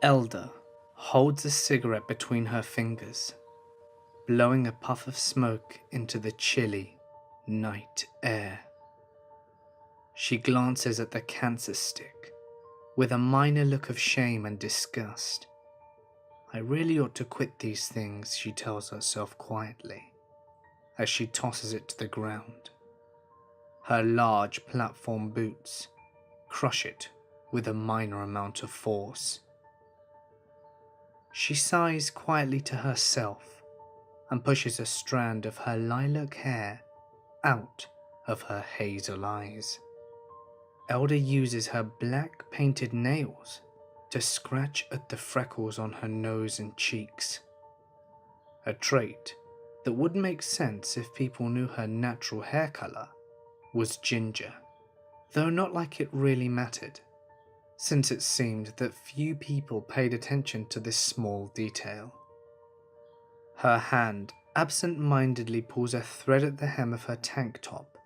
Elder holds a cigarette between her fingers, blowing a puff of smoke into the chilly night air. She glances at the cancer stick with a minor look of shame and disgust. I really ought to quit these things, she tells herself quietly, as she tosses it to the ground. Her large platform boots crush it with a minor amount of force. She sighs quietly to herself and pushes a strand of her lilac hair out of her hazel eyes. Elder uses her black painted nails to scratch at the freckles on her nose and cheeks, a trait that would make sense if people knew her natural hair color was ginger, though not like it really mattered, since it seemed that few people paid attention to this small detail. Her hand absent-mindedly pulls a thread at the hem of her tank top,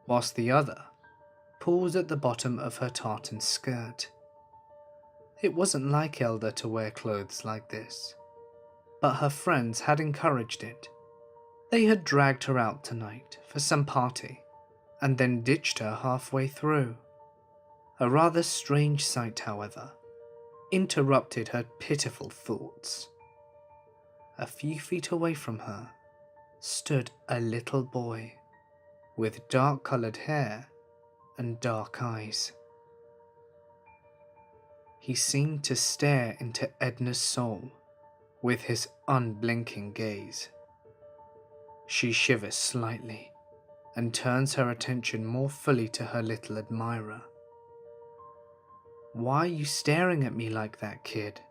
whilst the other pulls at the bottom of her tartan skirt. It wasn't like Elder to wear clothes like this, but her friends had encouraged it. They had dragged her out tonight for some party, and then ditched her halfway through. A rather strange sight, however, interrupted her pitiful thoughts. A few feet away from her stood a little boy with dark-coloured hair and dark eyes. He seemed to stare into Edna's soul with his unblinking gaze. She shivers slightly and turns her attention more fully to her little admirer. "Why are you staring at me like that, kid?"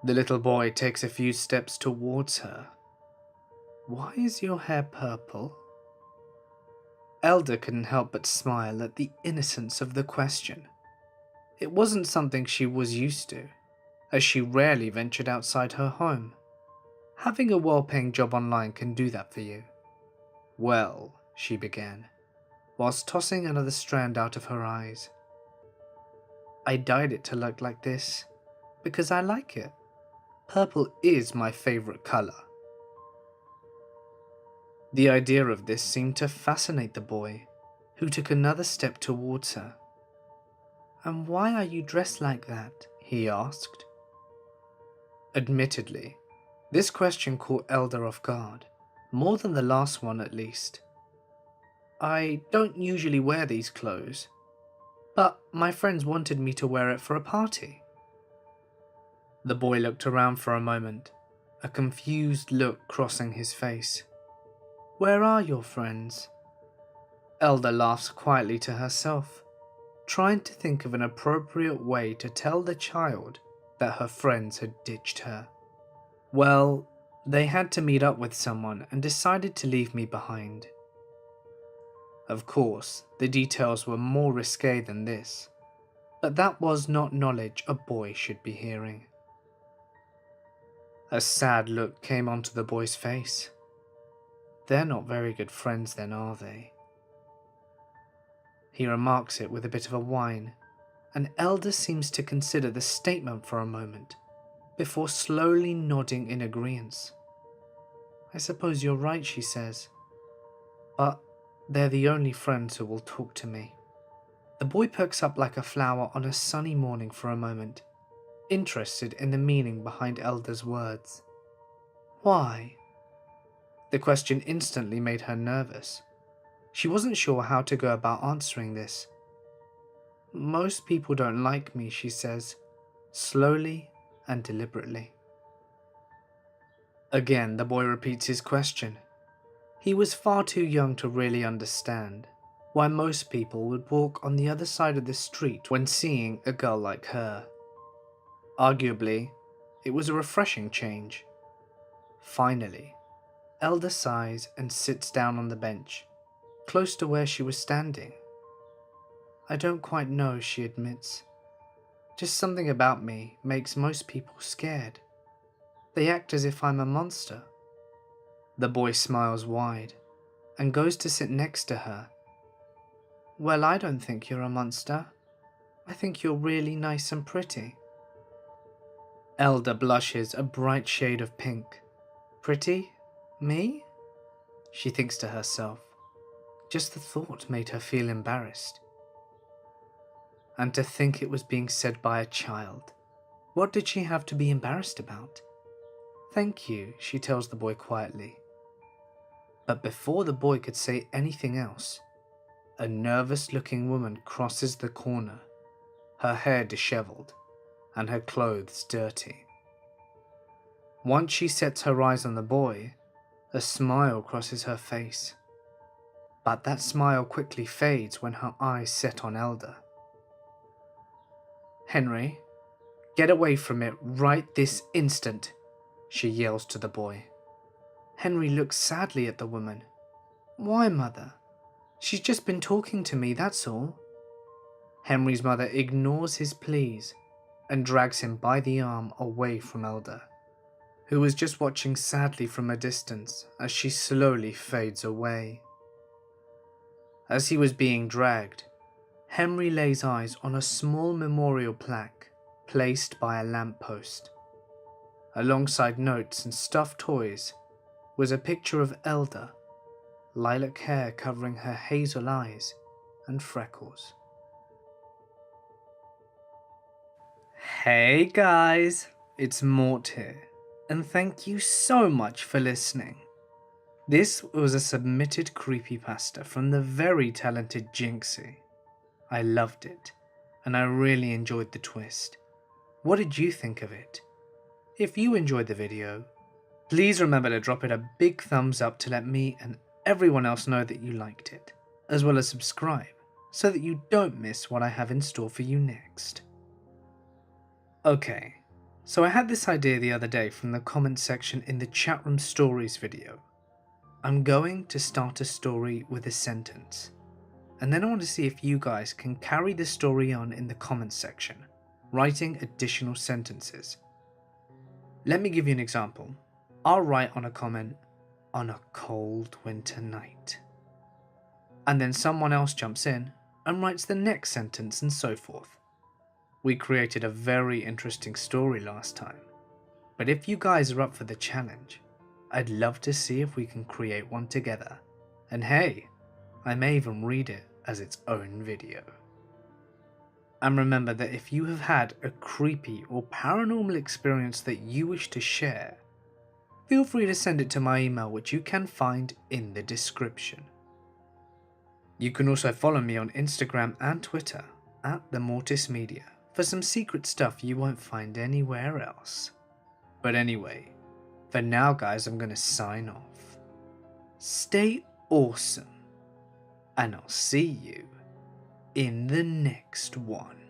The little boy takes a few steps towards her. "Why is your hair purple?" Elder couldn't help but smile at the innocence of the question. It wasn't something she was used to, as she rarely ventured outside her home. Having a well-paying job online can do that for you. "Well," she began, whilst tossing another strand out of her eyes, "I dyed it to look like this, because I like it. Purple is my favourite colour." The idea of this seemed to fascinate the boy, who took another step towards her. "And why are you dressed like that?" he asked. Admittedly, this question caught Elder off guard, more than the last one at least. "I don't usually wear these clothes, but my friends wanted me to wear it for a party." The boy looked around for a moment, a confused look crossing his face. "Where are your friends?" Elder laughs quietly to herself, trying to think of an appropriate way to tell the child that her friends had ditched her. "Well, they had to meet up with someone and decided to leave me behind." Of course, the details were more risque than this, but that was not knowledge a boy should be hearing. A sad look came onto the boy's face. "They're not very good friends then, are they?" He remarks it with a bit of a whine, and Elder seems to consider the statement for a moment, before slowly nodding in agreement. "I suppose you're right," she says, "but they're the only friends who will talk to me." The boy perks up like a flower on a sunny morning for a moment, interested in the meaning behind Elder's words. "Why?" The question instantly made her nervous. She wasn't sure how to go about answering this. "Most people don't like me," she says, slowly and deliberately. Again, the boy repeats his question. He was far too young to really understand why most people would walk on the other side of the street when seeing a girl like her. Arguably, it was a refreshing change. Finally, Elder sighs and sits down on the bench, close to where she was standing. "I don't quite know," she admits. "Just something about me makes most people scared. They act as if I'm a monster." The boy smiles wide and goes to sit next to her. "Well, I don't think you're a monster. I think you're really nice and pretty." Elder blushes a bright shade of pink. Pretty? Me? She thinks to herself. Just the thought made her feel embarrassed. And to think it was being said by a child. What did she have to be embarrassed about? Thank you, she tells the boy quietly. But before the boy could say anything else, a nervous-looking woman crosses the corner, her hair disheveled, and her clothes dirty. Once she sets her eyes on the boy, a smile crosses her face. But that smile quickly fades when her eyes set on Elder. Henry, get away from it right this instant, she yells to the boy. Henry looks sadly at the woman. Why, mother? She's just been talking to me, that's all. Henry's mother ignores his pleas and drags him by the arm away from Elder, who was just watching sadly from a distance as she slowly fades away. As he was being dragged, Henry lays eyes on a small memorial plaque placed by a lamppost. Alongside notes and stuffed toys was a picture of Elder, lilac hair covering her hazel eyes and freckles. Hey guys, it's Mort here, and thank you so much for listening. This was a submitted creepypasta from the very talented Jinxie. I loved it, and I really enjoyed the twist. What did you think of it? If you enjoyed the video, please remember to drop it a big thumbs up to let me and everyone else know that you liked it, as well as subscribe so that you don't miss what I have in store for you next. Okay, so I had this idea the other day from the comment section in the chatroom stories video. I'm going to start a story with a sentence, and then I want to see if you guys can carry the story on in the comments section, writing additional sentences. Let me give you an example. I'll write on a comment, on a cold winter night. And then someone else jumps in and writes the next sentence and so forth. We created a very interesting story last time, but if you guys are up for the challenge, I'd love to see if we can create one together. And hey, I may even read it as its own video. And remember that if you have had a creepy or paranormal experience that you wish to share, feel free to send it to my email, which you can find in the description. You can also follow me on Instagram and Twitter @TheMortisMedia for some secret stuff you won't find anywhere else. But anyway, for now guys, I'm gonna sign off. Stay awesome, and I'll see you in the next one.